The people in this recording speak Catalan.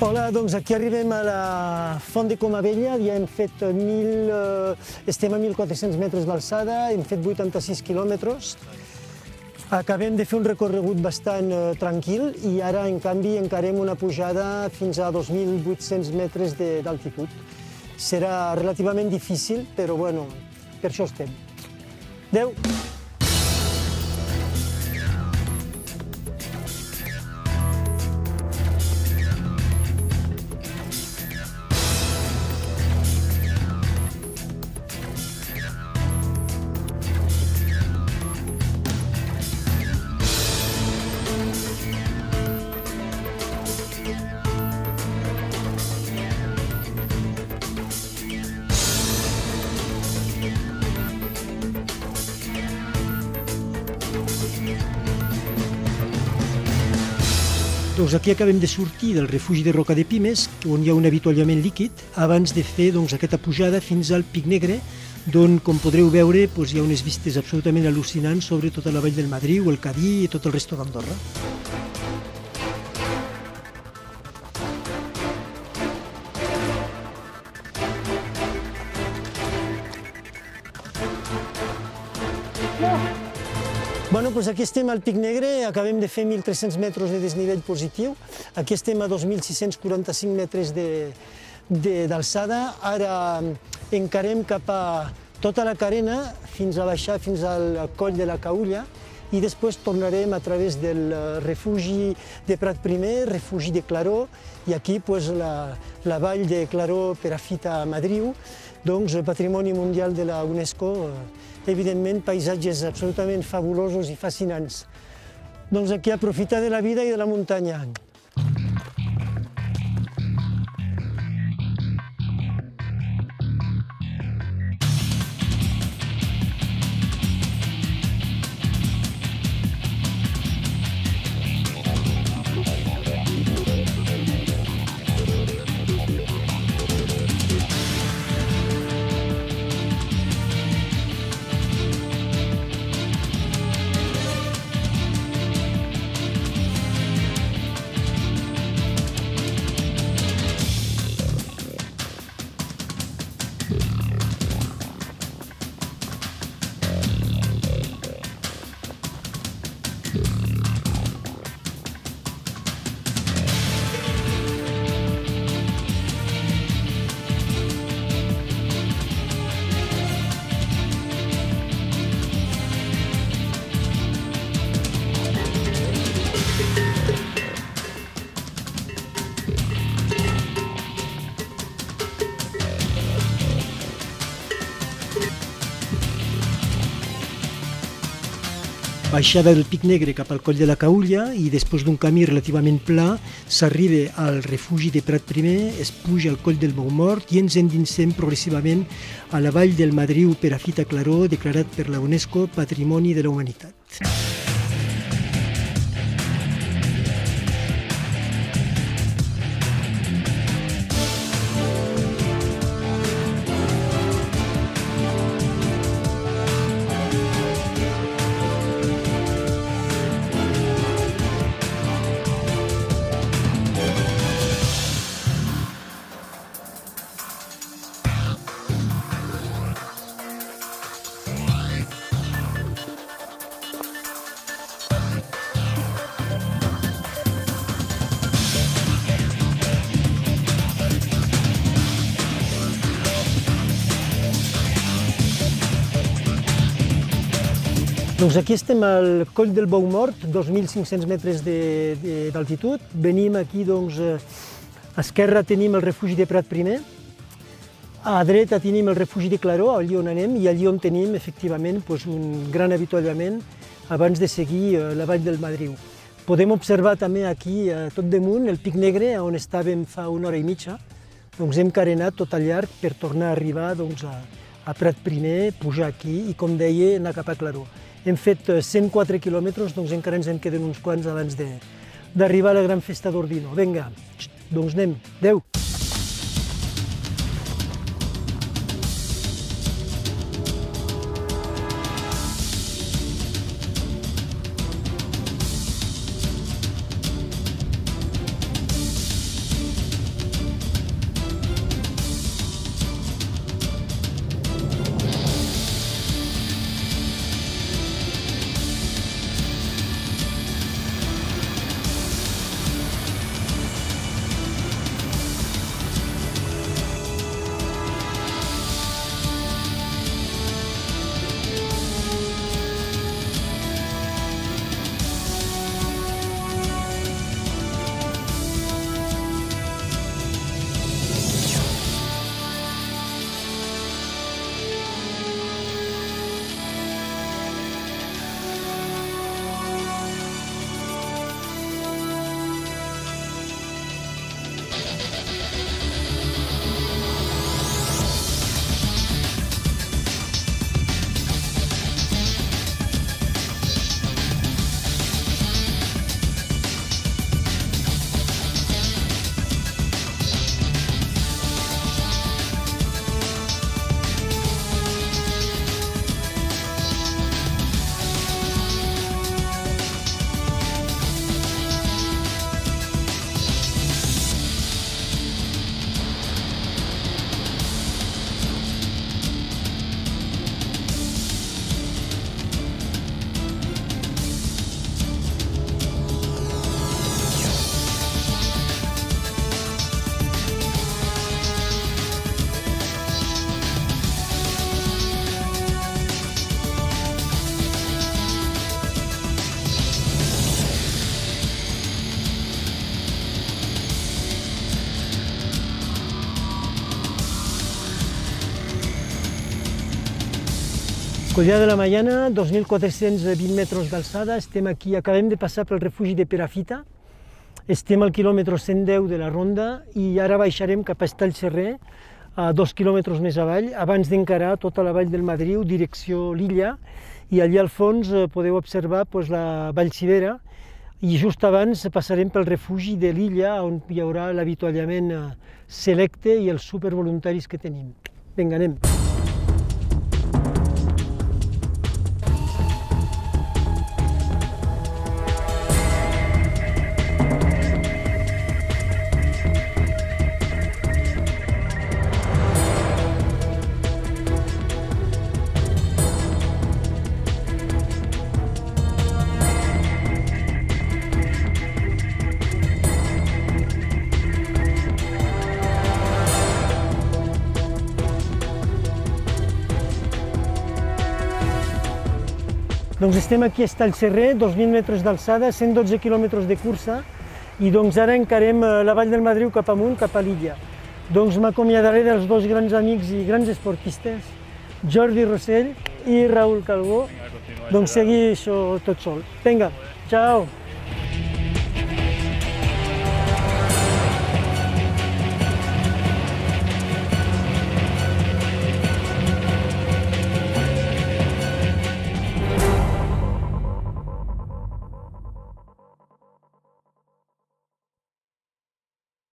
Hola, doncs aquí arribem a la Font de Comabella, ja hem fet estem a 1.400 metres d'alçada, hem fet 86 quilòmetres. Acabem de fer un recorregut bastant tranquil i ara, en canvi, encarem una pujada fins a 2.800 metres d'altitud. Serà relativament difícil, però bueno, per això estem. Adéu! Doncs aquí acabem de sortir del refugi de Roca de Pimes, on hi ha un avituallament líquid, abans de fer aquesta pujada fins al Pic Negre, d'on, com podreu veure, hi ha unes vistes absolutament al·lucinants sobre tota la vall del Madriu, el Cadí i tot el resto d'Andorra. Bueno, doncs aquí estem al Pic Negre, acabem de fer 1.300 metres de desnivell positiu, aquí estem a 2.645 metres d'alçada, ara encarem cap a tota la carena fins a baixar fins al coll de la Caulla i després tornarem a través del refugi de Prat Primer, refugi de Claró, i aquí la vall de Claró Perafita Madriu, doncs Patrimoni Mundial de la UNESCO, evidentment paisatges absolutament fabulosos i fascinants. Doncs aquí aprofitar de la vida i de la muntanya. Baixada del Pic Negre cap al coll de la Caulla i després d'un camí relativament pla s'arriba al refugi de Prat Primer, es puja al coll del Montmort i ens endinsem progressivament a la vall del Madriu Perafita Claró, declarat per la UNESCO Patrimoni de la Humanitat. Doncs aquí estem al coll del Bou Mort, 2.500 metres d'altitud. Venim aquí, doncs, a esquerra tenim el refugi de Prat Primer, a dreta tenim el refugi de Claró, allí on anem, i allí on tenim, efectivament, un gran avituallament abans de seguir la vall del Madriu. Podem observar també aquí, tot damunt, el Pic Negre, on estàvem fa una hora i mitja. Doncs hem carenat tot al llarg per tornar a arribar a Prat Primer, pujar aquí i, com deia, anar cap a Claró. Hem fet 104 quilòmetres, doncs encara ens en queden uns quants abans d'arribar a la gran festa d'Ordino. Vinga, doncs anem. Adéu! Collada de la Maiana, 2.420 metres d'alçada, estem aquí, acabem de passar pel refugi de Perafita, estem al quilòmetre 110 de la ronda i ara baixarem cap a Estallcerrer, a 2 quilòmetres més avall, abans d'encarar tota la vall del Madriu, direcció l'Illa, i allà al fons podeu observar la Vallcivera, i just abans passarem pel refugi de l'Illa, on hi haurà l'avituallament selecte i els supervoluntaris que tenim. Vinga, anem. Doncs estem aquí a Estallcerrer, 2.000 metres d'alçada, 112 quilòmetres de cursa, i doncs ara encarem la vall del Madriu cap amunt, cap a l'Illa. Doncs m'acomiadaré dels dos grans amics i grans esportistes, Jordi Rossell i Raül Calbó. Doncs seguir això tot sol. Vinga, ciao!